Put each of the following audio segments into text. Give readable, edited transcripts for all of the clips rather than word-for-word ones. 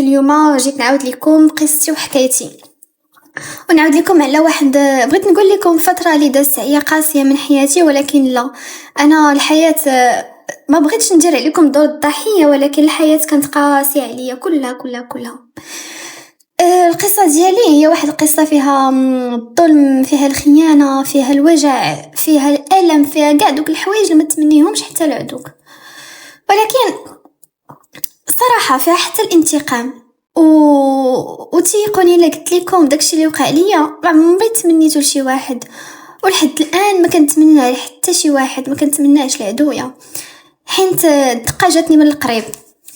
اليوم جيت نعاود لكم قصتي وحكايتي، ونعاود لكم على واحد. بغيت نقول لكم فتره اللي دازت عليا قاسيه من حياتي، ولكن لا، انا الحياه ما بغيتش ندير عليكم دور الضحيه، ولكن الحياه كانت قاسيه عليا كلها. القصه ديالي هي واحد القصه فيها الظلم، فيها الخيانه، فيها الوجع، فيها الالم، فيها كاع دوك الحوايج اللي ما تمنيهمش حتى العدوك، ولكن صراحه فيها حتى الانتقام. وتيقوني الا قلت لكم داكشي اللي وقع ليا ما عمري تمنيته لشي واحد، ولحد الان ما كنتمنى حتى شي واحد، ما كنتمناش لعدويا، حيت الدقه جاتني من القريب،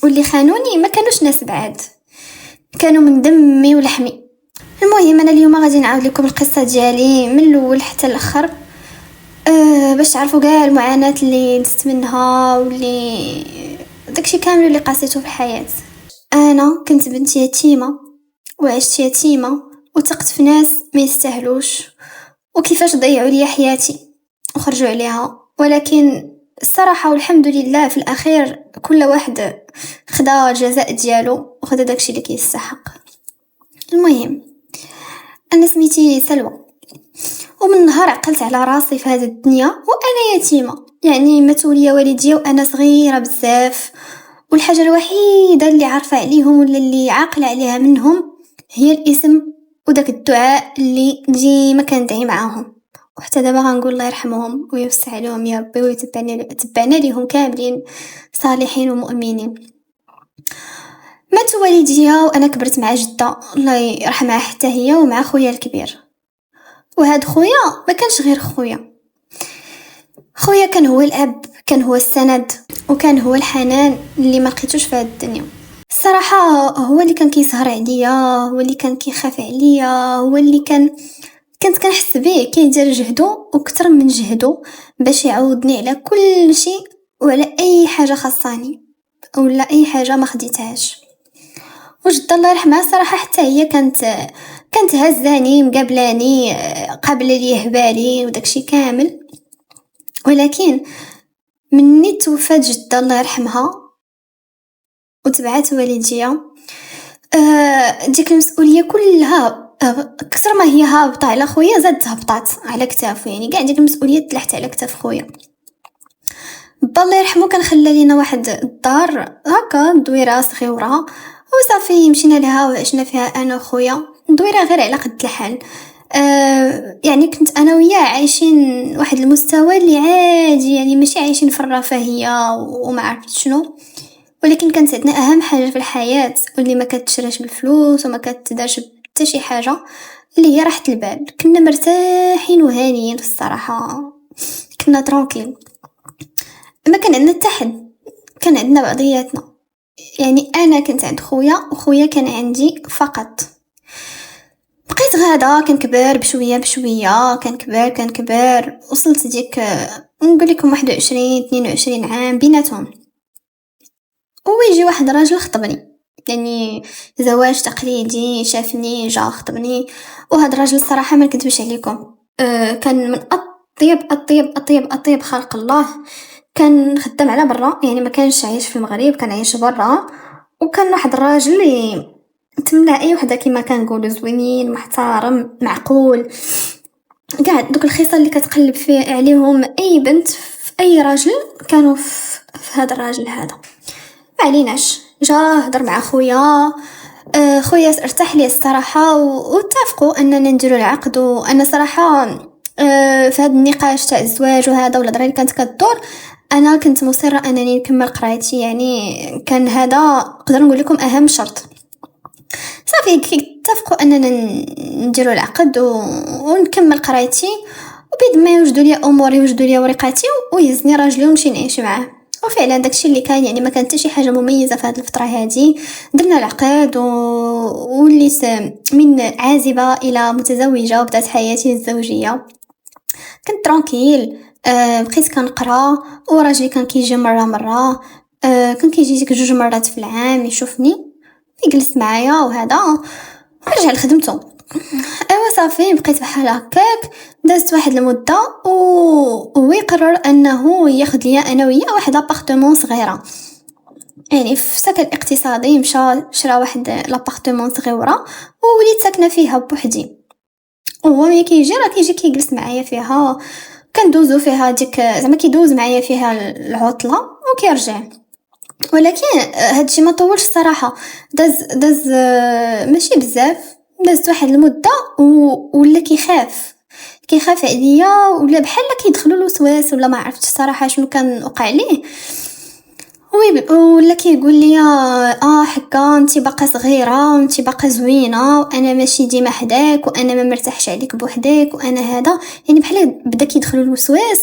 واللي خانوني ما كانوش ناس بعاد، كانوا من دمي ولحمي. المهم انا اليوم غادي نعاود لكم القصه ديالي من الاول حتى الاخر، باش تعرفوا كاع المعاناه اللي دزت منها، واللي داكشي كامل اللي قاسيته في الحياه. انا كنت بنت يتيمه، وعشت يتيمه، وثقت في ناس ما يستاهلوش، وكيفاش ضيعوا لي حياتي وخرجوا عليها. ولكن الصراحه والحمد لله في الاخير كل واحد خدا الجزاء ديالو وخدا داكشي اللي كيستحق. المهم انا سميتي سلوى، ومن نهار عقلت على راسي في هذه الدنيا وانا يتيمه، يعني ماتوا لي والديا وانا صغيره بزاف، والحاجه الوحيده اللي عارفه عليهم ولا اللي عاقله عليها منهم هي الاسم وداك الدعاء اللي ديما كندعي معاهم. وحتى دابا غنقول الله يرحمهم ويوسع عليهم يا ربي، ويتبعنا ليهم كاملين صالحين ومؤمنين. ماتوا والديا وانا كبرت مع جده الله يرحمها حتى هي، ومع خويا الكبير. وهاد خويا ما كانش غير خويا كان هو الاب، كان هو السند، وكان هو الحنان اللي ما لقيتوش في هاد الدنيا. الصراحه هو اللي كان كيسهر عليا، هو اللي كان كيخاف عليا، هو اللي كنت كنحس به كيدير جهدو وكتر من جهدو باش يعوضني على كل شيء وعلى اي حاجه خاصاني ولا اي حاجه ما خديتهاش. وجد الله يرحمها صراحه حتى هي كانت هزاني مقابلاني، قبل لي هبالي وداكشي كامل. ولكن مني توفات جده الله يرحمها وتبعت والديا، ديك المسؤوليه كلها كثر ما هي هابطه على خويا زادت هبطات على كتافو، يعني كاع ديك المسؤوليه تلحت على كتاف خويا. با الله يرحمه كان خلى لينا واحد الدار هكا دويره صغيره وصافي، مشينا لها وعشنا فيها انا وخويا، دويره غير على قد الحال. يعني كنت انا وياه عايشين واحد المستوى اللي عادي، يعني ماشي عايشين في الرفاهيه وما عرفت شنو، ولكن كانت عندنا اهم حاجه في الحياه واللي ما كتشراش بالفلوس وما كتدارش حتى شي حاجه، اللي هي راحه البال. كنا مرتاحين وهانيين في الصراحه، كنا ترونكيل، ما كان عندنا حتى حد، كان عندنا بعضياتنا. يعني انا كنت عند خويا وخويا كان عندي فقط. بقيت غادا كنكبر بشويه بشويه، كنكبر وصلت ديك نقول لكم 21 22 عام بيناتهم، ويجي واحد راجل خطبني، يعني زواج تقليدي، شافني جا خطبني. وهذا الراجل الصراحه ما نكذبش عليكم، كان من اطيب خلق الله. كان خدام على برا، يعني ما كانش عايش في المغرب، كان عايش برا، وكان واحد الراجل اللي تمنى اي وحده كما كنقولوا زوينين، محترم، معقول، كاع دوك الخصال اللي كتقلب فيه عليهم اي بنت في اي راجل كانوا في هذا الراجل هذا. ما عليناش، جا هضر مع خويا، خويا ارتاح لي الصراحه، واتفقوا اننا نديروا العقد. وانا صراحه في هذا النقاش تاع الزواج وهذا والهضره اللي كانت كدور، انا كنت مصره انني نكمل قرايتي، يعني كان هذا نقدر نقول لكم اهم شرط. صافي اتفقوا اننا نديروا العقد ونكمل قرايتي، وبيد ما يوجدوا لي اموري ويوجدوا لي ورقاتي ويزني راجلي ونمشي نعيش معاه. وفعلا داكشي اللي كان، يعني ما كانت حتى شي حاجه مميزه في هذه الفتره هذه. درنا العقد وليت من عازبه الى متزوجه وبدات حياتي الزوجيه. كنت ترونكيل، بقيت كنقرا، وراجلي كان كيجي مره كان كيجي ديك 2 مرات في العام يشوفني، يجلس معايا وهذا، رجع لخدمته. ايوا صافي بقيت بحال هكاك، دازت واحد المده وهو يقرر انه ياخذ ليا انا وياه واحد ابارتمون صغيره. يعني في سكن اقتصادي مشى شرا واحد لابارتمون صغيره ووليت ساكنه فيها بوحدي. وهو ملي كيجي راه كيجي كيجلس معايا فيها، كندوزو فيها ديك زعما كيدوز معايا فيها العطله وكيرجع. ولكن هادشي ما طولش الصراحه، داز ماشي بزاف، دازت واحد المده ولا كيخاف عليا، ولا بحال كيدخلوا الوسواس ولا ما عرفتش الصراحه شنو كان وقع ليه. ولا كيقول لي حكا انت باقا صغيره وانت باقا زوينه وانا ماشي ديما حداك وانا ما مرتاحش عليك بوحدك وانا هذا، يعني بحال بدا كيدخلوا الوسواس.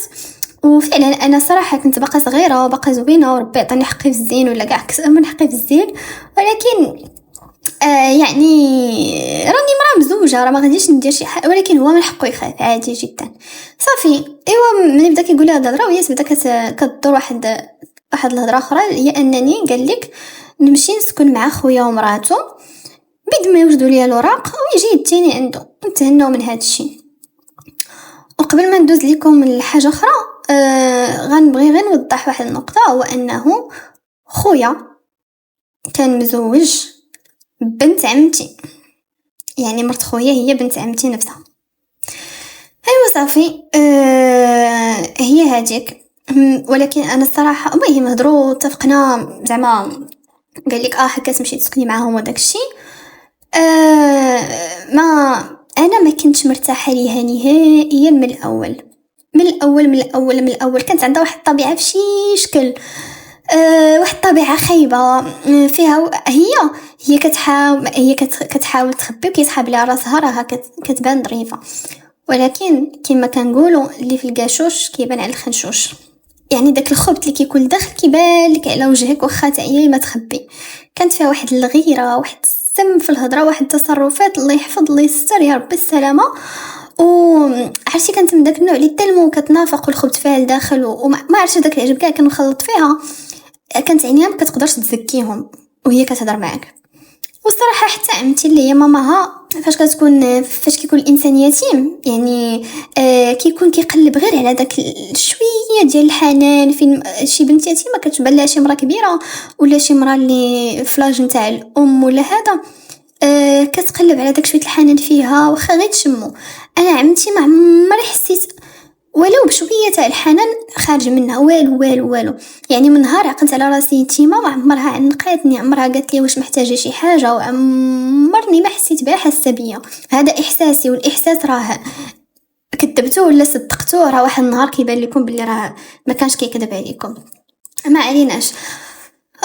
وفعلا انا صراحه كنت باقا صغيره وباقا زوينه وربي عطاني حقي في الزين ولا كاع من حقي في الزين. ولكن يعني راني مرا مزوجه، راه ما غاديش ندير شي حاجه، ولكن هو من حقه يخاف عادي جدا. صافي ايوا ملي بدا كيقول لي هاد الهضره وهي تبدا كدور واحد الهضره اخرى، هي انني قال لك نمشي نسكن مع خويا ومراته بيد ما يوجدوا لي الاوراق ويجي يديني عنده نتهناو من هذا الشيء. وقبل ما ندوز لكم لحاجه اخرى غنبغي غير نوضح واحد النقطه، هو انه خويا كان مزوج بنت عمتي، يعني مرت خويا هي بنت عمتي نفسها. ايوا صافي هي هذيك. ولكن انا الصراحه المهم هضروا اتفقنا زعما قال لك حكا تمشي تسكني معاهم وداك الشيء. ما انا ما كنتش مرتاحه ليها نهائيا من الاول كانت عندها واحد الطبيعه في شي شكل، واحد الطبيعه خايبه فيها. هي كتحاول تخبي وكيسحب لها راسها، راها كتبان ظريفه، ولكن كما كنقولوا اللي في القاشوش كيبان على الخنشوش. يعني داك الخبط اللي كيكون داخل كيبان لك على وجهك واخا تعيي ما تخبي. كانت فيها واحد الغيره، واحد السم في الهضره، واحد التصرفات الله يحفظ الله يستر يا رب السلامه. وعرفتي كانت من داك النوع اللي تلمو كتنافق والخبط فيها لداخل، وما عرفتش داك العجب كاع كنخلط فيها. كانت عينيها ما كتقدرش تزكيهم وهي كتهضر معاك. والصراحه حتى عمتي اللي هي ماماها فاش كيكون الانسان يتيم، يعني كيكون كيقلب غير على داك شويه ديال الحنان. فين شي بنت يتيمه كتبان لها شي مرا كبيره ولا شي مرا اللي فلاج نتاع الام ولا هذا، كتقلب على داك شويه الحنان فيها واخا غير تشمو. انا عمتي ما عمري حسيت ولو بشويه تاع الحنان خارج منها، والو. يعني من نهار عقلت على راسي يتيمه ما عمرها عنقاتني، عمرها قالت لي واش محتاجه شي حاجه، وعمرني ما حسيت بها حاسه بيا. هذا احساسي، والاحساس راه كذبتوه ولا صدقتوه راه واحد النهار كيبان لكم باللي راه ما كانش كيكذب عليكم. ما عليناش،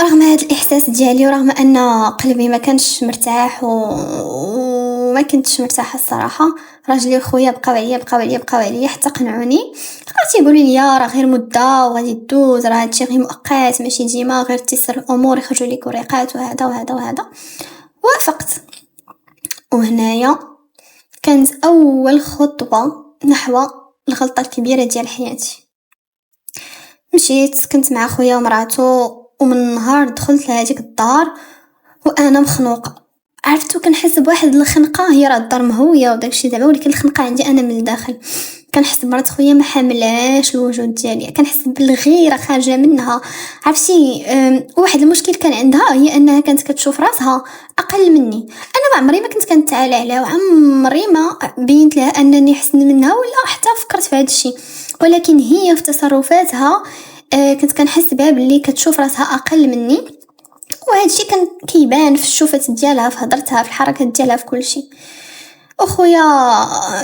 رغم هذا الاحساس ديالي ورغم ان قلبي ما كانش مرتاح وما كنتش مرتاحه الصراحه، راجلي وخويا بقاو عليا حتى قنعوني. بقاو يقولوا لي راه غير مده وغادي تدوز، راه هادشي غير مؤقت ماشي ديما، غير تيسر الامور يخرجوا لك وريقات وهذا. وافقت. وهنايا كانت اول خطوه نحو الغلطه الكبيره ديال حياتي. مشيت كنت مع خويا ومراته، ومن نهار دخلت لهذيك الدار وانا مخنوقه. عرفتو كنحس بواحد الخنقه، هي راه الدار مهويه وداكشي دابا، ولكن الخنقه عندي انا من الداخل. كنحس مرات خويا ما حاملاش الوجود ديالي، كنحس بالغيره خارجه منها. عرفتي واحد المشكل كان عندها هي انها كانت كتشوف راسها اقل مني. انا ما عمري ما كنت كنتعالى عليها، وعمري ما بينت لها انني احسن منها ولا حتى فكرت في هذا الشيء. ولكن هي في تصرفاتها كنت كنحس بها باللي كتشوف راسها اقل مني، وهذا الشيء كان كيبان في الشوفات ديالها، في هضرتها، في الحركات ديالها، في كل شيء. اخويا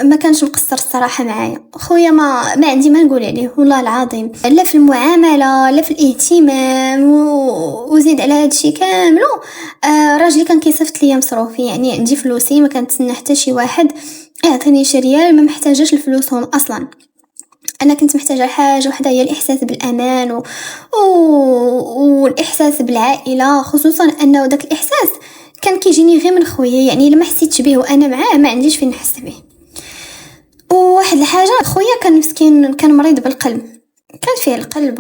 ما كانش مقصر الصراحه معايا. اخويا ما عندي ما نقول عليه والله العظيم، لا في المعامله لا في الاهتمام، وزيد على هذا الشيء كامل راجلي كان كيصيفط لي مصروفي. يعني عندي فلوسي ما كنتسنى حتى شي واحد يعطيني شي ريال، ما محتاجاش الفلوسهم اصلا. انا كنت محتاجه حاجه وحده هي الاحساس بالامان والاحساس بالعائله، خصوصا انه داك الاحساس كان كيجيني غير من خويا. يعني لما حسيتش به وانا معاه ما عنديش فين نحس به. وواحد الحاجه، خويا كان مسكين، كان مريض بالقلب، كان فيه القلب،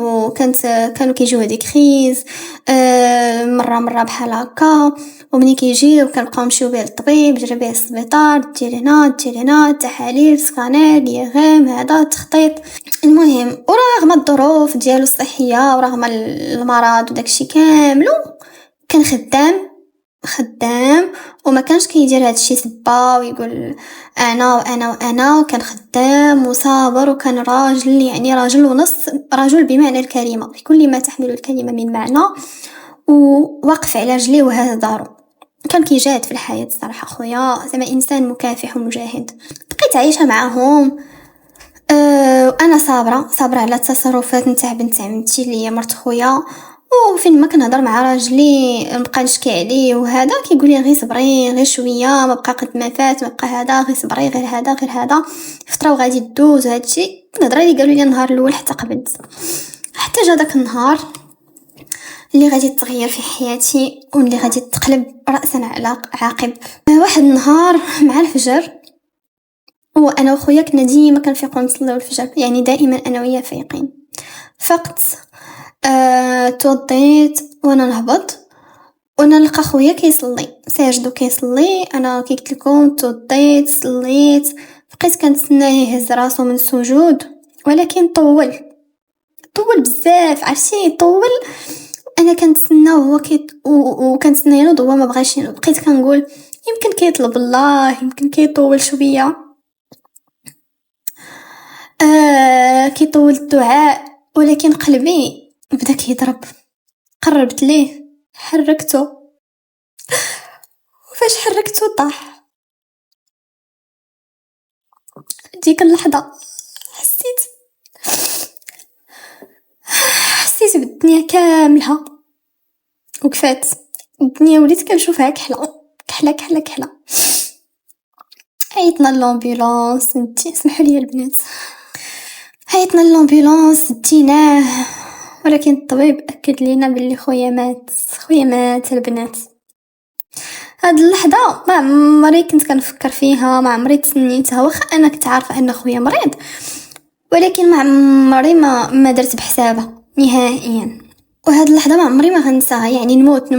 كانوا كيجيو هذيك كريز مره بحال هكا، ومني كيجيو كنبقاو نمشيو بيه للطبيب، جري بيه للسبيطار، دير هنا تحاليل سكانير يغام هذا تخطيط. المهم ورغم الظروف ديالو الصحيه ورغم المرض وداكشي كاملو كان خدام وما كانش كيدير هادشي سبا ويقول انا وكان خدام وصابر، وكان راجل يعني راجل ونص، رجل بمعنى الكلمه في كل ما تحمل الكلمه من معنى، ووقف على رجليه وهذا دارو. كان كيجاهد في الحياه صراحه خويا، زعما انسان مكافح ومجاهد. بقيت عايشه معاهم وانا صابره على التصرفات نتاع بنت عمتي اللي هي مرت خويا. وفين ما كنهضر مع راجلي نبقى نشكي عليه وهذا كيقول لي غير صبري غير شويه، ما بقى قد ما فات، ما بقى هذا، غير صبري غير هذا فتره وغادي تدوز. هادشي الهضره اللي قالوا لي النهار الاول حتى قبلت، حتى جا داك النهار اللي غادي تغير في حياتي واللي غادي تقلب راسا على عقب. واحد النهار مع الفجر، وانا وخويا كنا ديما كنفيقوا نصليو الفجر، يعني دائما انا وياه فايقين. فقت توضيت وانا نهبط وانا نلقى خويا كيصلي ساجد وكيصلي. انا كي قلت لكم توضيت صليت، بقيت كنتسناه يهز راسو من السجود، ولكن طول بزاف، عرفتي طول. انا كنتسناه هو وكنتسنى ينوض هو ما بغاش ينوض. بقيت كنقول يمكن كيطلب الله، يمكن كيطول شويه، كيطول الدعاء. ولكن قلبي بدا كيضرب. قربت ليه حركته، وفاش حركته طاح. ديك اللحظه حسيت بالدنيا كاملها وقفات. الدنيا وليت كنشوفها كحله. عيطنا للامبولانس، سمحوا لي البنات، عيطنا للامبولانس ديناه، ولكن الطبيب اكد لينا باللي خويا مات البنات. هاد اللحظه ما عمري كنت كنفكر فيها، ما عمري تسنيتها، واخا انا كنت عارفه ان خويا مريض، ولكن ما عمري ما درت بحسابها نهائيا. وهاد اللحظه ما عمري ما غنساها، يعني نموت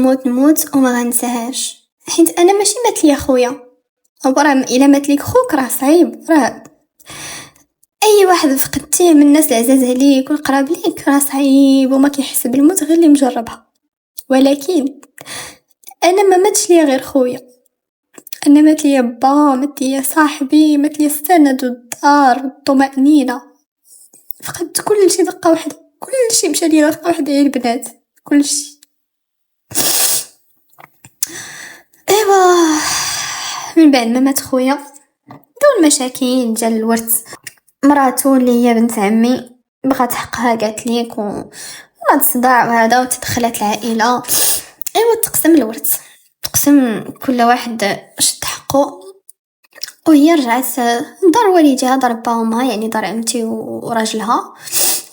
وما غنساهاش، حيت انا ماشي مات لي خويا. راه الا مات ليك خوك راه صعيب، راه اي واحد فقدتيه من الناس العزاز عليك والقراب ليك راه صعيب وما كيحس بالموت غير اللي مجربها. ولكن انا ما ماتش لي غير خويا، انا مات لي با، مات لي صاحبي، مات لي السند والدار والطمأنينة. فقدت كل شيء دقه واحده، كل شيء مشى لي دقه واحده يا البنات، كل شيء. ايوا من بعد ما مات خويا دون مشاكل جا الورث. مراتو اللي هي بنت عمي بغات حقها قالت ليك وهاد الصداع وهذا، وتدخلت العائله. ايوا تقسم الورث، تقسم كل واحد شد حقه. وهي رجعت دار والديها، دار باوما يعني دار عمتي وراجلها،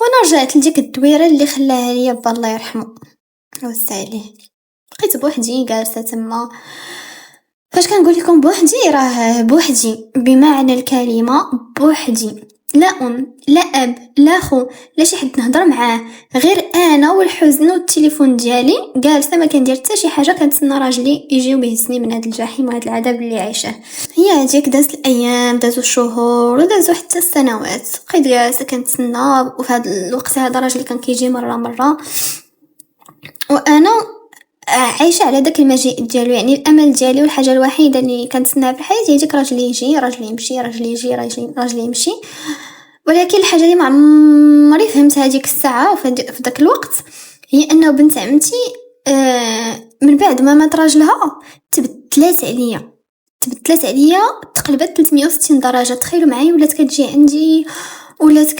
وانا رجعت لديك الدويره اللي خلاها ليا با الله يرحمه ويوسع عليه. بقيت بوحدي جالسه تما. فاش كنقول لكم بوحدي راه بوحدي بمعنى الكلمه، بوحدي، لا ام لا اب لا خو لا شي حد نهضر معاه، غير انا والحزن والتليفون ديالي جالسه ما كندير حتى شي حاجه، كنتسنى راجلي يجي ويهزني من هذا الجحيم وهذا العذاب اللي عايشه. هي هذيك دازت الايام، دازوا الشهور، ودازوا حتى السنوات، بقيت جالسه كنتسنى. وفي هذا الوقت هذا راجلي كان كيجي مره وانا عايشه على داك المجيء ديالو، يعني الامل ديالي والحاجه الوحيده اللي كنتسناها في الحياه هي ديك راجلي يجي، راجلي يمشي، راجلي يمشي. ولكن الحاجه اللي ما عمري فهمتها ديك الساعه وفي داك الوقت هي انه بنت عمتي من بعد ما مات راجلها تبدلات عليا، تقلبت 360 درجه. تخيلوا معايا، ولات كتجي عندي، ولات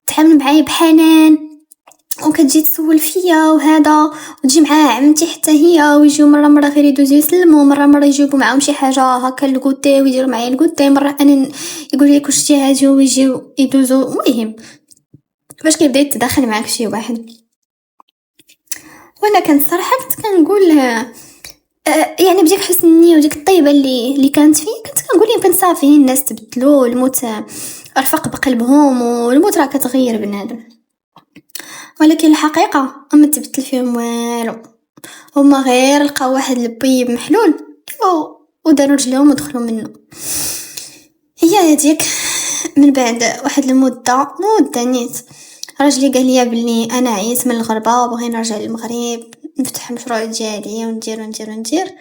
كتعامل معايا بحنان، وكتجي تسول فيا وهذا، وتجي معاها عمتي حتى هي، ويجيو مره غير يدوزو يسلموا، مره يجيبوا معاهم شي حاجه هكا الكوتي ويديروا معايا الكوتي، مره انا يقول لك واش جا هاجو ويجيو يدوزو. المهم فاش كيبدا يتدخل معاك شي واحد، وانا كنت صراحه كنت كنقول يعني بديك حسن النيه وديك الطيبه اللي كانت فيه، كنت كنقول يمكن صافي الناس تبدلوا، الموت رفق بقلبهم، والموت راه كتغير بنادم، ولكن الحقيقة ما تبدل فيهم والو. هما غير لقاو واحد البيب محلول وداروا رجليهم ودخلوا منه. هي هذيك من بعد واحد مده نيت راجلي قال لي بلي انا عييت من الغربه وبغي نرجع للمغرب نفتح مشروع ديالي وندير.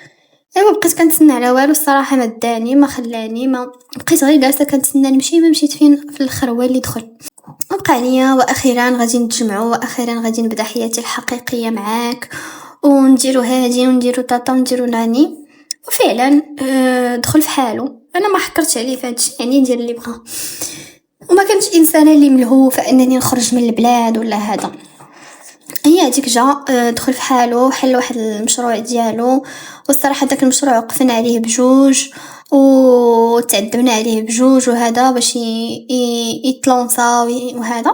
ايوا بقيت كنتسنى على والو الصراحه، ما داني ما خلاني، ما بقيت غير جالسه كنتسنى نمشي، ما مشيت فين في الاخر هو اللي دخل وبقى عليا. واخيرا غادي نتجمعوا، واخيرا غادي نبدا حياتي الحقيقيه معاك ونديرو هادي ونديرو طاطا ونديرو ناني. وفعلا دخل في حاله، انا ما حكرتش عليه في هادشي، يعني ندير اللي بغا، وما كانش انسانه اللي ملهوفه انني نخرج من البلاد ولا هذا. هي هذيك جا دخل في حاله، حل واحد المشروع ديالو، والصراحه داك المشروع وقفنا عليه بجوج وتعذبنا عليه بجوج وهذا باش يتلونسا وهذا،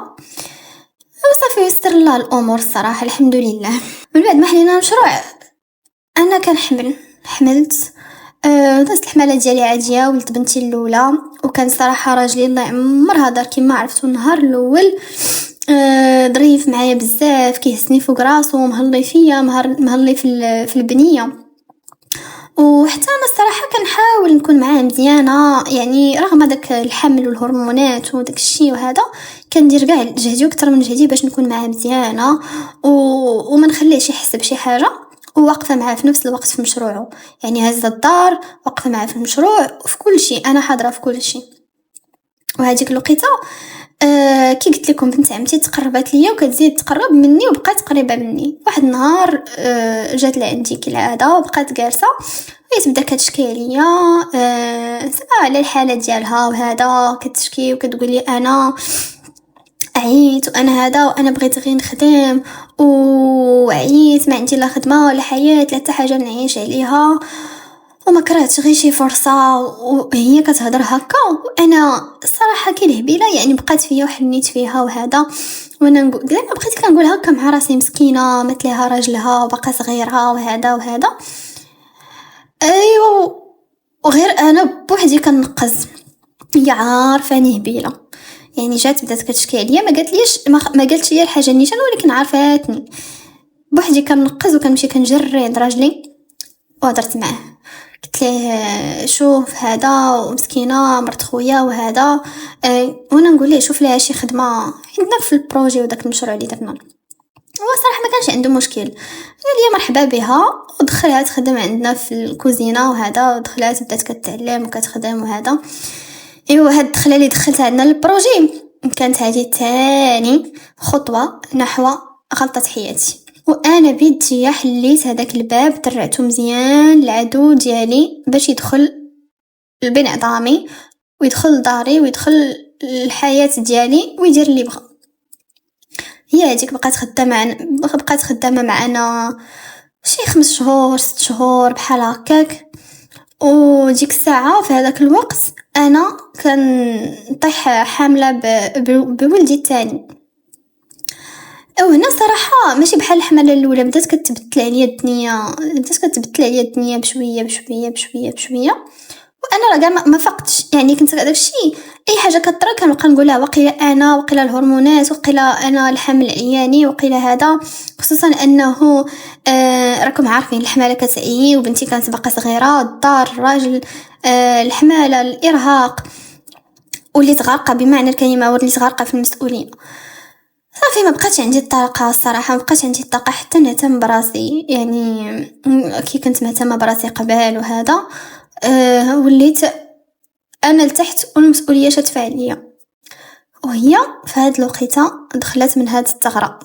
وصافي يسر الله الامور الصراحه الحمد لله. من بعد ما حلينا المشروع انا حملت دازت الحمله ديالي عاديه، ولدت بنتي الاولى. وكان صراحه راجلي الله يعمرها دار كيما عرفتو النهار الاول ظريف معايا بزاف، كيهزني فوق راسو، مهلي فيا مهلي في البنيه. وحتى انا الصراحه كنحاول نكون معاه مزيانه، يعني رغم داك الحمل والهرمونات وداك الشيء وهذا كندير كاع جهدي اكثر من جهدي باش نكون معاه مزيانه وما نخليهش يحس بشي حاجه، وواقفه معاه في نفس الوقت في مشروعه. يعني هزه الدار واقفه معاه في المشروع وفي كل شيء، انا حاضره في كل شيء. وهذيك الوقيته كي قلت لكم بنت عمتي تقربت ليا وكتزيد تقرب مني وبقات قريبه مني. واحد النهار جات لعندي كالعاده وبقات جالسه تبدا كتشكي ليا على الحاله ديالها وهذا، كتشكي وكتقول لي انا عييت وانا هذا وانا بغيت غير نخدم وعييت، ما عندي لا خدمه ولا حياه لا حتى حاجه نعيش عليها، وما كرهتش غير شي فرصه. وهي كتهضر هكا وانا الصراحه كي الهبيله يعني بقات فيا وحنيت فيها وهذا، وانا نقول دابا بقيت كنقول هكا مع راسي مسكينه مثلها راجلها وباقا صغيره وهذا. ايوا وغير انا بوحدي كنقز، هي عارفاني هبيله، يعني جات بدات كتشكي عليا، ما قالتش لي الحاجه نيشان، ولكن عارفاتني بوحدي كنقز وكنمشي كنجري عند راجلي وهضرت معاه. قلت له شوف هذا ومسكينه مرت خويا وهذا وانا نقول له شوف لها شي خدمه عندنا في البروجي وداك المشروع اللي درنا. هو صراحه ما كانش عنده مشكل، قال لي مرحبا بها ودخلها تخدم عندنا في الكوزينه وهذا، ودخلات بدات كتعلم وكتخدم وهذا. ايوا هاد الدخله اللي دخلتها عندنا للبروجي كانت هذه ثاني خطوه نحو غلطه حياتي. وانا بيدي حليت هذاك الباب، درعته مزيان العدو ديالي باش يدخل بين عظامي ويدخل داري ويدخل الحياه ديالي ويدير اللي بغا. هي هذيك بقات خدامه معنا شي 5 شهور 6 شهور بحال هكاك. وديك الساعه في هذاك الوقت انا كنطيح حامله بولدي الثاني. هنا صراحه ماشي بحال الحمله الاولى، بدات كتبدل عليا الدنيا بشويه. وانا راه ما فقتش، يعني كنت داك الشيء اي حاجه كطرا كنبقى نقولها وقيله الهرمونات، وقيله انا الحمل عياني، وقيله هذا، خصوصا انه راكم عارفين الحماله كتعيي وبنتي كانت باقا صغيره، الدار الراجل الحماله الارهاق، وليت غارقه بمعنى الكلمه، وليت غارقه في المسؤوليه. صافي ما بقاتش عندي الطاقه الصراحه، ما بقاتش عندي الطاقه حتى نهتم براسي، يعني كي كنت مهتمه براسي قبل وهذا وليت انا لتحت والمسؤوليه شاتفه عليا. وهي في هاد الوقيته دخلت من هاد الثغره،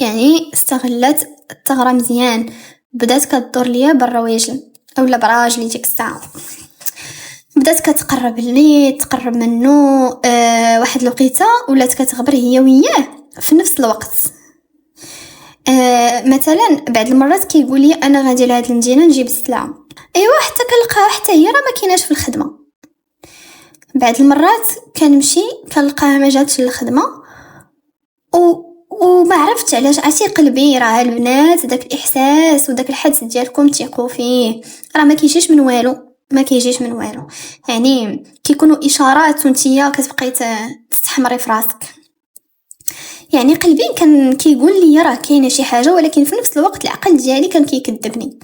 يعني استغلت الثغره مزيان، بدات كتدور ليا بالرواجل اولا براجلي. ديك الساعه بدات كتقرب لي تقرب منه واحد الوقيته ولات كتغبر هي وياه في نفس الوقت. مثلا بعد المرات كيقول لي انا غادي لهاد المدينه نجيب السلعه، ايوا حتى كنلقاها حتى هي راه ما كايناش في الخدمه. بعد المرات كنمشي كنلقاها ما جاتش للخدمه وما عرفتش علاش. عرفتي قلبي راه البنات داك الاحساس وداك الحدس ديالكم تيقوا فيه راه ما كيجيش من والو، يعني كيكونوا اشارات وانتيا كتبقاي تستحمري في راسك. يعني قلبي كان كيقول لي راه كاينه شي حاجه، ولكن في نفس الوقت العقل ديالي كان كيكذبني.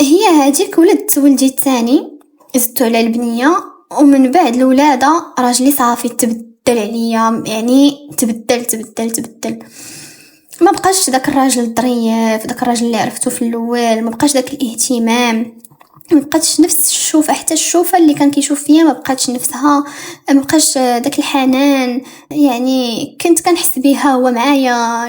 هي هذيك ولدت ولدي الثاني، زدت على البنيه، ومن بعد الولاده راجلي صافي تبدل عليا، يعني تبدل. ما بقاش داك الراجل الظريف، داك الراجل اللي عرفتو في الاول، ما بقاش داك الاهتمام، ما بقاتش نفس الشوفه، حتى الشوفه اللي كان كيشوف فيا ما بقاتش نفسها، ما بقاش داك الحنان. يعني كنت كنحس بها هو معايا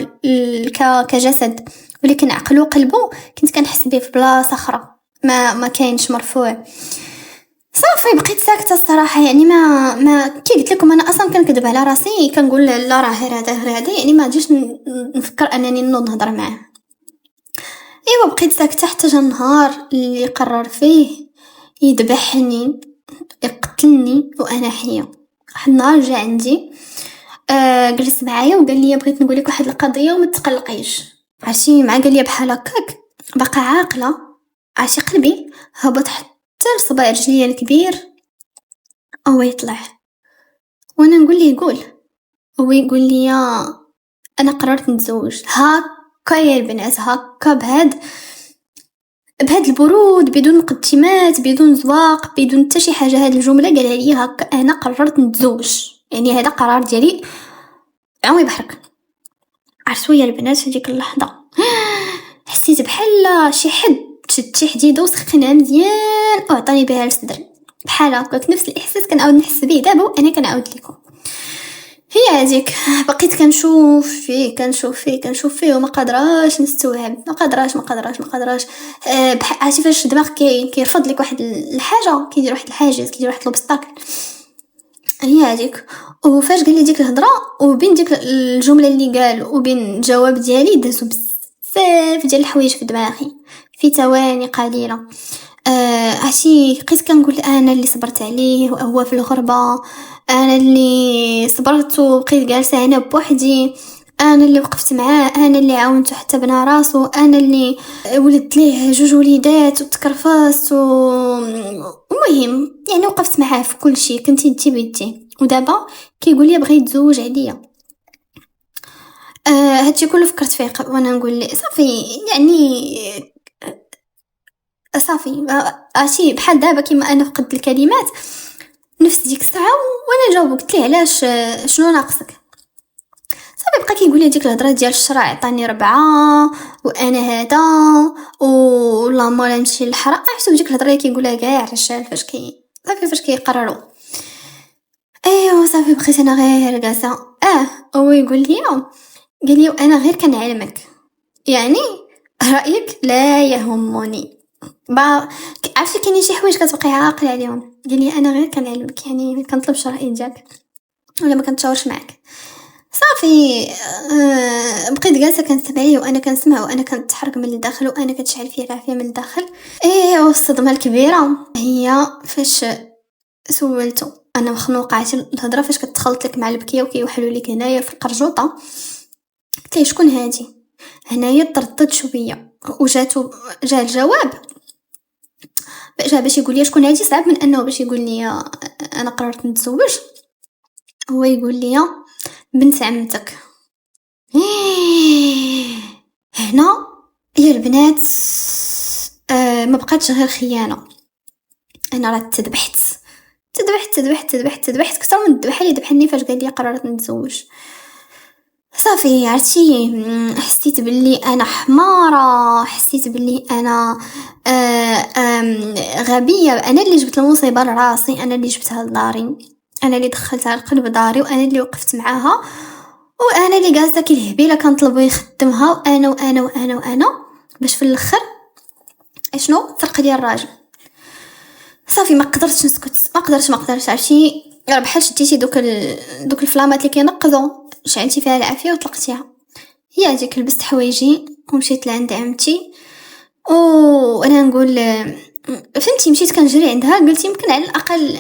كجسد، ولكن عقله وقلبه كنت كنحس به في بلاصه اخرى، ما كاينش مرفوع. صافي بقيت ساكته الصراحه. يعني ما كي قلت لكم انا اصلا كنكذب على راسي، كنقول لا راه غير هذا، يعني ما جيش نفكر انني نوض نهضر معاه. ايوا بقيت ساكته حتى جا النهار اللي قرر فيه يذبحني، يقتلني وانا حيه. واحد النهار جا عندي، جلس معايا وقال لي بغيت نقول لك واحد القضيه وما تقلقيش. عرفتي مع قال لي بحال هكاك باقا عاقله، عرفتي قلبي هبط حتى لصباع رجليا الكبير او يطلع، وانا نقول ليه قول، هو يقول لي انا قررت نتزوج. هكا يا البنات، هكا بهاد البرود، بدون مقدمات، بدون زواق، بدون حتى شي حاجه. هاد الجمله قالها لي هكا، انا قررت نتزوج، يعني هذا قرار ديالي عمي بحرك. عرفتوا يا البنات هذيك اللحظه حسيت بحال شي حد شد شي حديده وسخنها مزيان وعطاني بها لصدري، بحال هكاك نفس الاحساس كنعاود نحس به دابا وانا كنعاود لكم. هي هذيك بقيت كنشوف فيه وما قادراش نستوعب، ما قادراش. عرفتي فاش الدماغ كيرفض لك واحد الحاجه، كيدير واحد الحاجز، كيدير واحد لوبستاكل. هي هذيك. وفاش قال لي ديك الهضره وبين ديك الجمله اللي قال وبين الجواب ديالي دازو بزاف ديال الحوايج في دماغي في ثواني قليله. عرفتي بقيت كنقول انا اللي صبرت عليه وهو في الغربه، انا اللي صبرت وبقيت جالسه هنا بوحدي، انا اللي وقفت معاه، انا اللي عاونته حتى بنا راسو، انا اللي ولدت ليه 2 وليدات وتكرفست المهم يعني وقفت معاه في كل شيء، كنت يدي بيدي. ودابا كيقول لي بغى يتزوج عليا. هادشي كله فكرت فيه وانا نقول لي صافي، يعني صافي عرفتي بحال دابا كيما انا فقدت الكلمات نفس ديك الساعه وانا جاوب قلت ليه علاش، شنو ناقصك. صافي بقى كيقول لي ديك الهضره ديال الشرع عطاني 4 وانا هذا والله مولا نمشي للحرام. عرفتوا ديك الهضره اللي كيقولها كاع الرجال فاش كيقرروا. ايوا صافي بقيت انا غير جالسه. هو يقول لي قال لي انا غير كنعلمك، يعني رايك لا يهمني. عرفتي كاينين شي حوايج كتبقاي عاقل عليهم. قال لي انا غير كنعلمك، يعني ما كنطلبش الراي ديالك ولا ما كنتشاورش معك. صافي بقيت جالسه كنسمع ليه وانا كنسمع وانا كنتحرك من الداخل وانا كتشعل فيه العافيه من الداخل. والصدمه الكبيره هي فاش سولته انا مخنوقه. عرفتي الهضره فاش كتخلط لك مع البكيه وكيوحلوا لك هنايا في القرجوطه. قلت ليه شكون هادي؟ هنايا تردد شويه جا الجواب باش يقول لي شكون هادي صعب من انه باش يقول لي انا قررت نتزوج. هو يقول لي بنت عمتك. هنا يا البنات ما بقاتش غير خيانه، انا راه تذبحت اكثر من الذبحه اللي ذبحني فاش قال لي قررت نتزوج. صافي عرفتي حسيت باللي انا حماره، حسيت باللي انا غبيه، انا اللي جبت المصيبه لراسي، انا اللي جبتها لداري، انا اللي دخلتها لقلب داري، وانا اللي وقفت معاها، وانا اللي جالسه كالهبيله كنطلبو يخدمها، وانا باش في الاخر شنو فرق ديال الراجل. صافي ما قدرتش نسكت، ما قدرتش عرفتي بحال شديتي دوك الفلامات اللي كينقضوا، شعلتي فيها العافيه وطلقتيها. هي هذيك لبست حوايجي ومشيت لعند عمتي وانا نقول فهمتي مشيت كنجري عندها، قلت يمكن على الاقل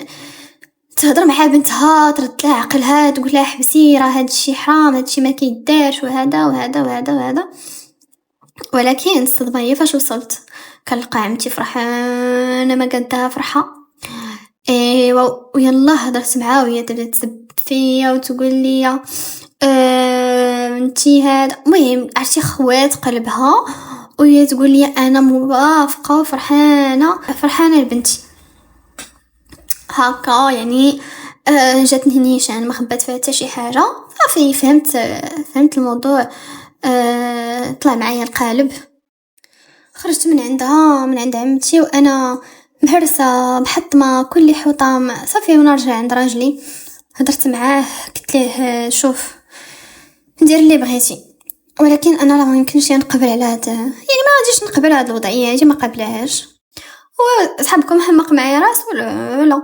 تهضر مع بنتها ترد لها عقلها، تقول لها حبسي راه هادشي حرام، هادشي ما كيدارش وهذا. ولكن الصدمه هي فاش وصلت كنلقى عمتي فرحانه ما قدها فرحه، ايوا ويلا هضرت معاها وهي تبدا تسب فيا وتقول لي انتي هذا. المهم عرفتي خوات قلبها، وهي تقول لي انا موافقه وفرحانه فرحانه لبنتي هكا يعني. جاتني نيشان ما خبات فيها حتى شي حاجه. صافي فهمت الموضوع. طلع معايا القالب. خرجت من عندها من عند عمتي وانا مهرسه محطمه كل حطام. صافي وانا رجع عند راجلي هدرت معاه قلت له شوف ندير اللي بغيتي، ولكن انا راه ما يمكنش نقبل على هذا، يعني ما غاديش نقبل هذه الوضعيه هذه، ما قبلهاش. وصحابكم حمق معايا راس ولا لا،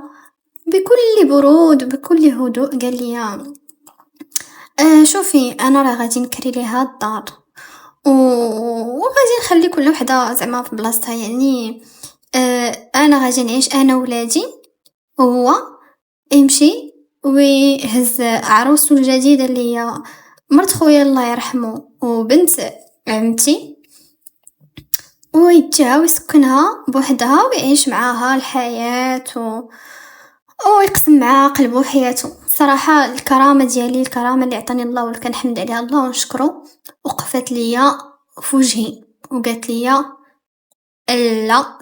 بكل برود وبكل هدوء قال لي شوفي انا راه غادي نكري ليها الدار وغادي نخلي كل وحده زعما في بلاصتها، يعني انا غادي نعيش انا ولادي، وهو يمشي ويهز عروسته الجديده اللي هي مرت خويا الله يرحمه وبنت عمتي، ويتجها ويسكنها بوحدها ويعيش معاها الحياة ويقسم معاها قلبه وحياته. صراحة الكرامة ديالي، الكرامة اللي عطاني الله والكنحمد عليها الله ونشكره، وقفت ليا في وجهي وقالت ليا لا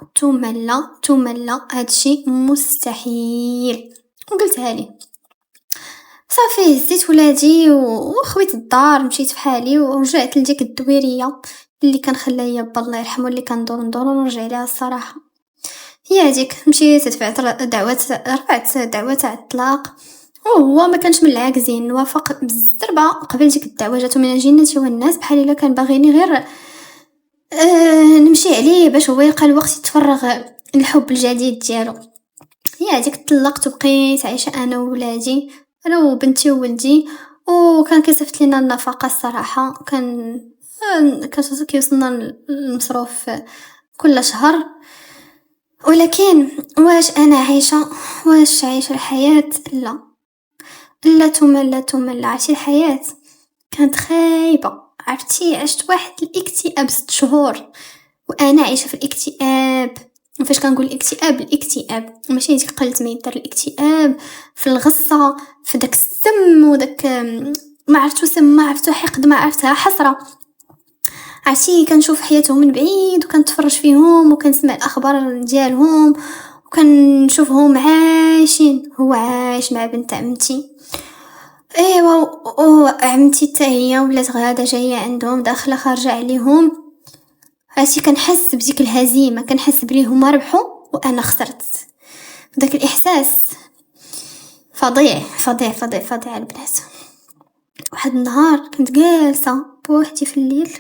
توملا هادشي مستحيل. وقلتها لي صافي هزيت ولادي وخويت الدار مشيت في حالي ورجعت لديك الدويريه اللي كان خلايا با الله يرحمه، اللي كندور ونرجع ليها. الصراحه هي هذيك مشيت دفعت رفعت دعوة على الطلاق، وهو ما كانش من العاكزين، وافق بالزربه. قبل ديك الدعوه جاتو من الجنه والناس بحال الا كان باغيني غير نمشي عليه باش هو يلقى الوقت يتفرغ للحب الجديد ديالو. هي هذيك طلقت وبقيت عايشه انا وولادي، انا وبنتي وولدي، وكان كيصيفط لينا النفقه. الصراحه كان كيوصلنا المصروف كل شهر. ولكن واش انا عايشه الحياه؟ لا تومل عرفتي الحياه كانت خايبه. عرفتي عشت واحد الاكتئاب 6 شهور وانا عايشه في الاكتئاب. فاش كنقول الاكتئاب ماشي ديك قلة ما يدار، الاكتئاب في الغصه، في داك السم وداك ما عرفتو سم، ما عرفتو حقد، ما عرفتها حسره. عرفتي كنشوف حياتهم من بعيد وكنتفرج فيهم وكنسمع الاخبار ديالهم وكنشوفهم عايشين. هو عايش مع بنت عمتي، ايوا عمتي حتى هي ولات غاده جايه عندهم داخله خارجه عليهم. عرفتي كنحس بديك الهزيمه، كنحس بلي هما ربحوا وانا خسرت. داك الاحساس فظيع البنات. واحد النهار كنت جالسه بوحدي في الليل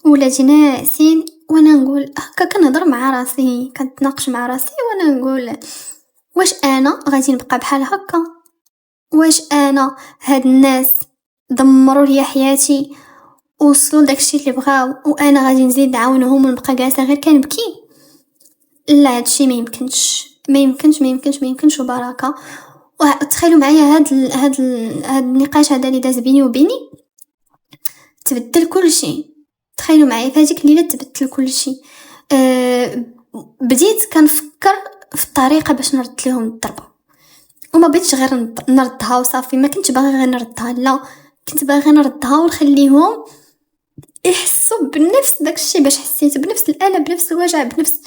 ولادي ناعسين وانا نقول هكا، كنهضر مع راسي كنتناقش مع راسي وانا نقول واش انا غادي نبقى بحال هكا؟ واش انا هاد الناس دمروا لي حياتي وصلوا داكشي اللي بغاو وانا غادي نزيد نعاونهم ونبقى جالسه غير كنبكي؟ لا، هادشي ما يمكنش وبركه. وتخيلوا معايا هاد النقاش هذا اللي داز بيني وبيني تبدل كل شيء. تخيلوا معايا في هذيك الليله تبدل كل شيء. بديت كنفكر في الطريقه باش نرد لهم الضربه، وما بغيتش غير نردها وصافي. ما كنتش باغي غير نردها، لا كنت باغي نردها ونخليهم يحسوا بنفس داكشي باش حسيت، بنفس الالم، بنفس الوجع، بنفس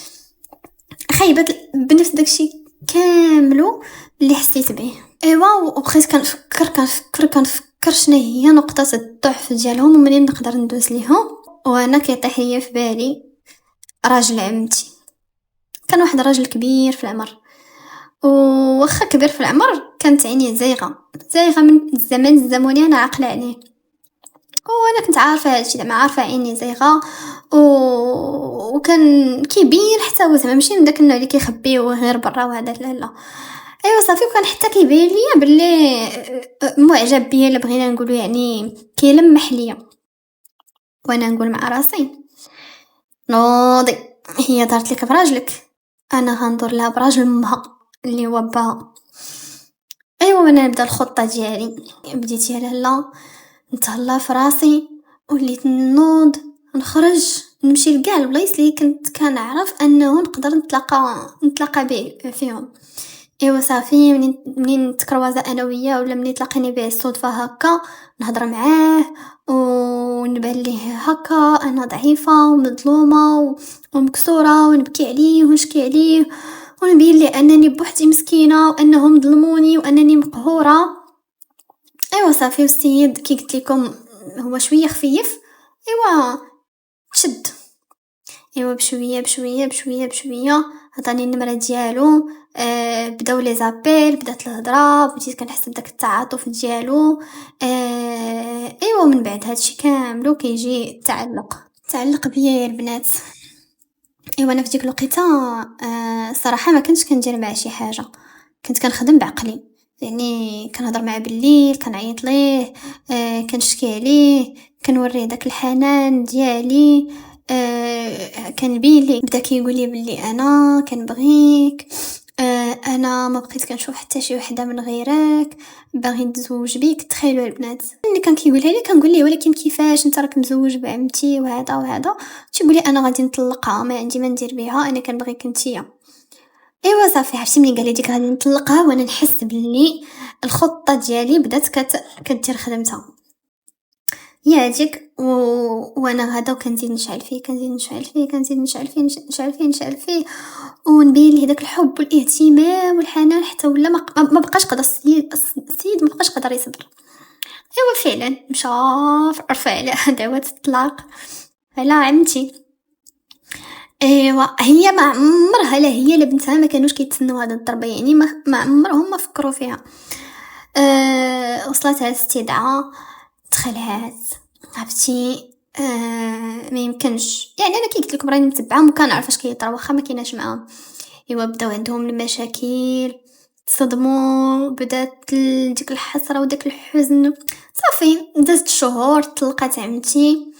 خيبه، بنفس داكشي كاملو اللي حسيت به. ايوا وبقيت كنفكر شنو هي نقطه الضعف ديالهم ومنين نقدر ندوز ليهم. وانا كيطيح ليا في بالي راجل عمتي. كان واحد راجل كبير في العمر، وواخا كبير في العمر كانت عينيه زايغه من الزمن الزمني، انا عاقله عليه وانا كنت عارفه هادشي، زعما عارفه عيني زايغه وكان كبير حتى هو، زعما ماشي من داك النوع اللي كيخبيوه غير برا وهذا، لا. ايوا صافي. وكان حتى كيبين ليا بلي معجب بيا، اللي بغينا نقولوا يعني كيلمح ليا. وانا نقول مع راسي نوضي، هي دارت لك براجلك، انا غندور لها براجل امها اللي هو باها. ايوا وانا نبدا الخطه ديالي. بديت يا لالا نتهلا في راسي، وليت نوض نخرج نمشي لكاع البلايص اللي كنت كنعرف انه نقدر نتلاقى به فيهم. إيوا صافي منين نتكروازا أنا وياه ولا منين تلاقيني بيه الصدفة هكا نهضر معاه ونبان ليه هكا أنا ضعيفة ومظلومة ومكسورة ونبكي عليه ونشكي عليه ونبين ليه أنني بوحدي مسكينة وأنهم ظلموني وأنني مقهورة. إيوا صافي والسيد كي قلت لكم هو شوية خفيف، إيوا شد، إيوا بشوية بشوية بشوية بشوية عطاني النمرة ديالو. بداو لي زابيل بدات الهضره بديت كنحس بداك التعاطف ديالو. ايوا من بعد هادشي كامل كيجي تعلق بيا البنات. ايوا انا في ديك الوقيته صراحه ما كنتش كندير معاه شي حاجه، كنت كنخدم بعقلي، يعني كنهضر معاه بالليل كنعيط ليه، كنشكي عليه، كنوريه داك الحنان ديالي. كنبين ليه بدا كيقول لي بلي انا كنبغيك، انا ما بقيت كنشوف حتى شي وحده من غيرك، باغي نتزوج بيك. تخيلوا البنات ملي كان كيقولها لي كنقول ليه ولكن كيفاش انت راك مزوج بعمتي وهذا وهذا، تيقول لي انا غادي نطلقها ما عندي ما ندير بها، انا كنبغيك نتيا. ايوا صافي عرفتي ملي قال لي ديك غادي نطلقها وانا نحس بلي الخطه ديالي بدات كدير خدمتها يا هاديك وانا غادا وكنزيد نشعل فيه كنزيد نشعل فيه كنزيد نشعل فيه نشعل فيه ونبين ليه داك الحب والاهتمام والحنان حتى ولا ما بقاش قدر السيد ما بقاش قدر يصبر. ايوا فعلا مشى رفع على دعوة الطلاق على عمتي. ايوا هي ما عمرها لا هي لا بنتها ما كانوش كيتسنوا هذا الضربه، يعني ما عمرهم ما فكروا فيها. وصلت على الاستدعاء دخلات عرفتي. ما يمكنش يعني انا كي قلت لكم راني متبعه وكنعرف اش كيطرا واخا ما كايناش معاهم. ايوا بداو عندهم المشاكل، تصدموا، بدات ديك الحسره وداك الحزن. صافي دازت شهور طلقات عمتي.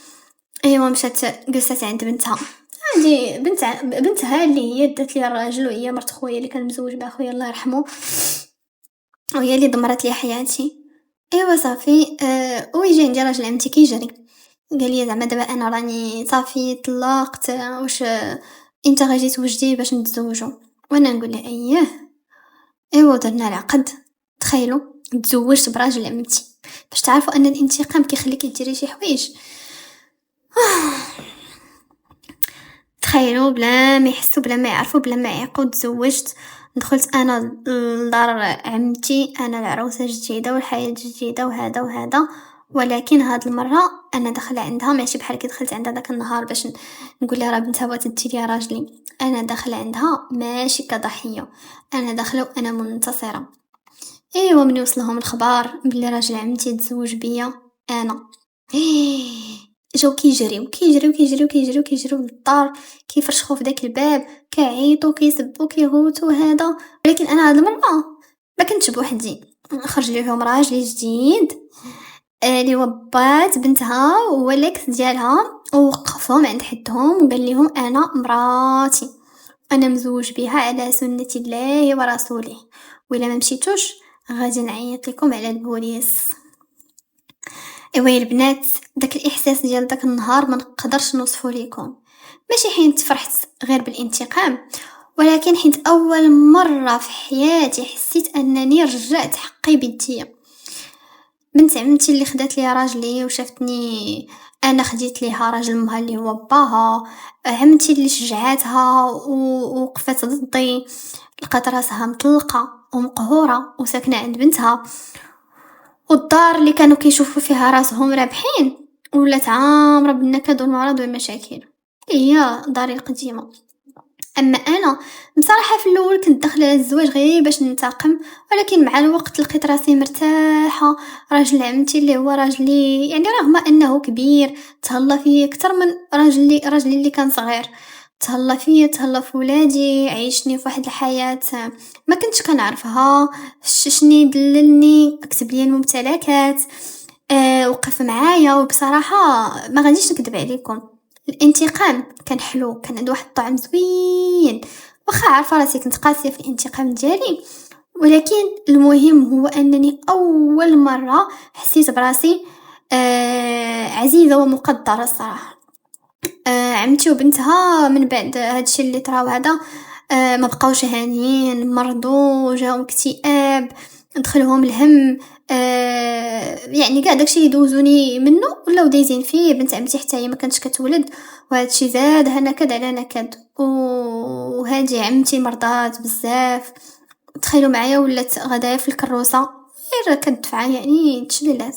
ايوا مشات جلست عند بنتها، عندي بنتها اللي هي دات لي الراجل وهي مرت خويا اللي كان مزوج مع خويا الله يرحمه، وهي اللي دمرت لي حياتي. ايوا صافي ويجي عندي راجل عمتي كيجري قال لي زعما دابا انا راني صافي طلقت، واش انت غادي توجدي باش نتزوجوا؟ وانا نقول له اييه. ايوا درنا العقد. تخيلوا تزوجت براجل عمتي باش تعرفوا ان الانتقام كيخليك ديري شي حوايج. تخيلوا بلا ما يحسوا بلا ما يعرفوا بلا ما يعيقوا تزوجت. دخلت انا لدار عمتي، انا العروسه الجديده والحياه الجديده وهذا وهذا، ولكن هاد المره انا داخله عندها ماشي بحال كي دخلت عندها داك النهار باش نقول لها راه بنتها بغات تدي لي راجلي. انا داخله عندها ماشي كضحيه، انا داخله وانا منتصره. ايوا من يوصلهم الخبر بلي راجل عمتي تزوج بيا انا جاو كيجريو كيجريو كيجريو كيجريو كيجريو للدار، كيفرشخوا في داك الباب، كيعيطوا كيسبوا كيغوتوا هذا. ولكن انا هاد المره ما كنتش بوحدي، خرج ليهم راجلي جديد اللي وبات بنتها والاكس ديالها ووقفهم عند حدهم وقال لهم انا مراتي، انا مزوج بها على سنة الله ورسوله، وإلا ما مشيتوش غادي نعيط لكم على البوليس. ايوا البنات داك الاحساس ديال داك النهار ما نقدرش نوصفه لكم، ماشي حين فرحت غير بالانتقام، ولكن حين اول مره في حياتي حسيت انني رجعت حقي بيديا. بنت عمتي اللي خدات لي راجلي وشافتني انا خديت ليها راجل مها اللي هو باها، عمتي اللي شجعاتها ووقفت ضدي، لقات راسها مطلقه ومقهوره وساكنه عند بنتها، والدار اللي كانوا كيشوفوا فيها راسهم رابحين ولات عامره بالنكد والمرض والمشاكل، هي داري القديمه. اما انا بصراحه في الاول كنت داخله على الزواج غير باش ننتقم، ولكن مع الوقت لقيت راسي مرتاحه. راجل عمتي اللي هو راجلي يعني رغم انه كبير تهلا فيه اكثر من راجلي اللي كان صغير، تهلا فيا تهلا في ولادي، عيشني في واحد الحياه ما كنتش كنعرفها، ششني دللني كتب لي الممتلكات، وقف معايا. وبصراحه ما غاديش نكذب عليكم الانتقام كان حلو، كان عنده واحد الطعم زوين، واخا عارفه راسي كنت قاسيه في الانتقام ديالي، ولكن المهم هو انني اول مره حسيت براسي عزيزه ومقدره الصراحه. عمتي وبنتها من بعد هادشي اللي طراو هذا ما بقاوش هانيين، مرضوا، جاهم اكتئاب، دخلهم الهم. يعني كاع داكشي اللي دوزوني منه ولاو دايزين فيه. بنت عمتي حتى هي ما كانتش كتولد، وهادشي زادها نكد على نكد. وهادي عمتي مرضات بزاف، تخيلوا معايا ولات غدايا في الكروسه غير كدفعه يعني تشللات.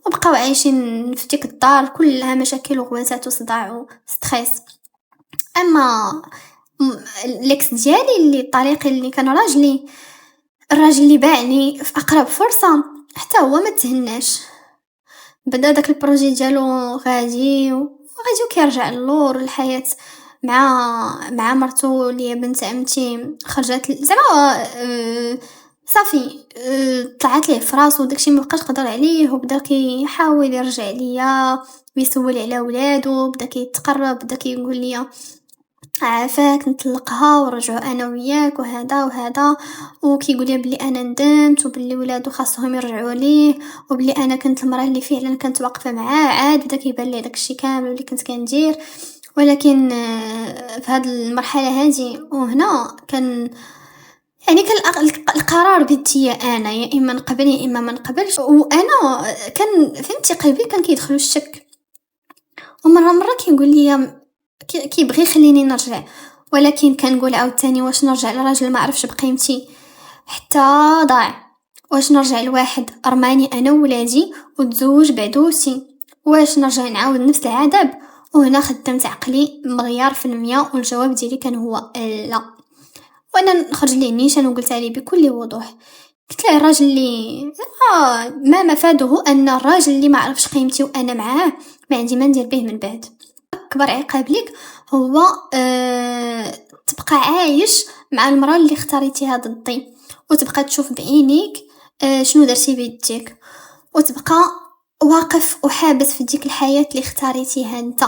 وبقاو عايشين في ديك الدار كلها مشاكل وغواتات وصداع وستريس. اما الاكس ديالي اللي طليقي اللي كان راجلي، الراجل اللي باعني في اقرب فرصه، حتى هو ما تهناش. بدا داك البروجي ديالو غادي وكيرجع للور الحياه مع مرتو اللي هي بنت عمتي. خرجت زعما صافي، طلعت ليه فراسو داكشي مبقاش قدر عليه، وبدا كيحاول يرجع ليا ويسول على ولادو، بدا كيتقرب، بدا كيقول لي عافاك نطلقها ونرجعوا انا وياك وهذا. وكيقول لي بلي انا ندمت وبلي ولادو خاصهم يرجعوا ليه، وبلي انا كنت المراه اللي فعلا كنت واقفه معاه. عاد بدا كيبان لي داكشي كامل اللي كنت كندير. ولكن في هذه المرحله هذه وهنا كان يعني كان القرار بيديا انا، يا اما نقبل يا اما ما نقبلش. وانا كان فهمتي قلبي كان كيدخلو الشك، ومره كيقول لي كيبغي يخليني نرجع. ولكن كنقول عاوتاني واش نرجع لراجل ما عرفش بقيمتي حتى ضاع؟ واش نرجع لواحد رماني انا وولادي وتزوج بعدوسي؟ واش نرجع نعاود نفس العذاب؟ وهنا خدمت عقلي مليار في المية، والجواب ديالي كان هو لا. وانا نخرج ليه نيشان وقلت عليه بكل وضوح، قلت له الراجل اللي ما مفاده ان الراجل اللي ما عرفش قيمتي وانا معاه ما عندي ما ندير به من بعد. اكبر عقاب ليك هو تبقى عايش مع المراه اللي اختاريتيها ضدي، وتبقى تشوف بعينيك شنو درتي بيديك، وتبقى واقف وحابس في ديك الحياه اللي اختاريتيها انت.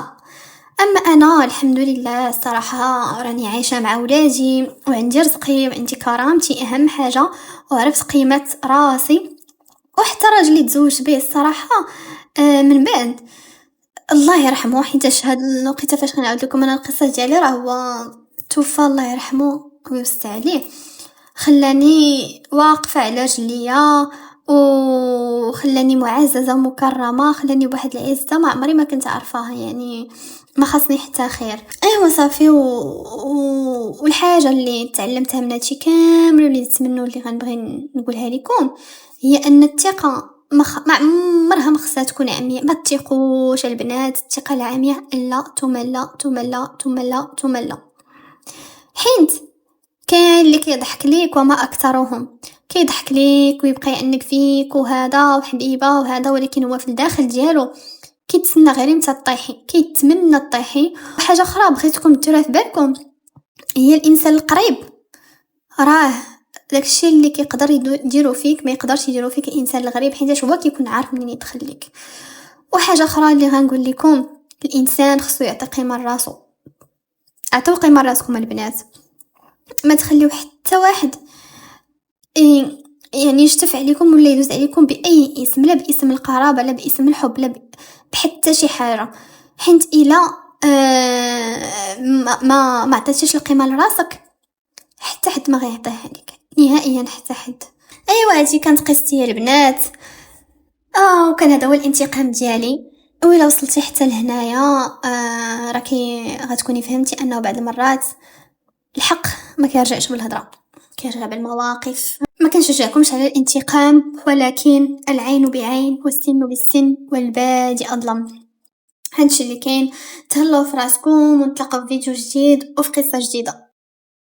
اما انا الحمد لله الصراحه راني عايشه مع ولادي وعندي رزقي وعندي كرامتي اهم حاجه، وعرفت قيمه راسي. وحتى راجلي تزوج به الصراحه من بعد الله يرحمه، حيت هاد الوقيته فاش غنعاود لكم انا القصه ديالي راه هو توفى الله يرحمه ويوسع عليه. خلاني واقفه على رجليا وخلاني معززه ومكرمه، خلاني بواحد العزه ما عمري ما كنت عارفاها، يعني ما خصني حتى خير. ايوا صافي والحاجه اللي تعلمتها من هادشي كامل واللي تمنوا اللي غنبغي نقولها لكم هي ان الثقه ما عمرها ما خصها تكون عمياء. ما تثقوش البنات الثقه العمياء لا تملى. حيت كاين اللي كيضحك ليك وما اكثرهم، كيضحك ليك ويبقى يعنك فيك وهذا وحبيبه وهذا، ولكن هو في الداخل ديالو كيتسنى غير متى طيحي، كيتمنى طيحي. وحاجه اخرى بغيتكم ديروها في بالكم هي الانسان القريب راه داكشي اللي كيقدر يديرو فيك ما يقدرش يديرو فيك الانسان الغريب، حيت هو كيكون عارف منين يدخل لك. وحاجه اخرى اللي غنقول لكم، الانسان خصو يعطي قيمه لراسو. عطيو قيمه لراسكم البنات، ما تخليو حتى واحد يعني يشتف عليكم ولا يدوز عليكم باي اسم، لا باسم القرابه لا باسم الحب لا بحتى شي حاجه. حيت الا ما عطيتيش القيمه لراسك حتى حد ما غيعطيها لك نهائيا، حتى حد. ايوا هذه كانت قصتي البنات، وكان هذا هو الانتقام ديالي. وإلا وصلتي حتى لهنايا راكي غتكوني فهمتي انه بعض المرات الحق ما كيرجعش بالهضره، كيرجع بالمواقف. ما كنشجعكمش على الانتقام، ولكن العين بعين والسن بالسن والبادئ اظلم. هادشي اللي كاين. تهلاو في راسكم ونتلاقاو في فيديو جديد وفي قصه جديده.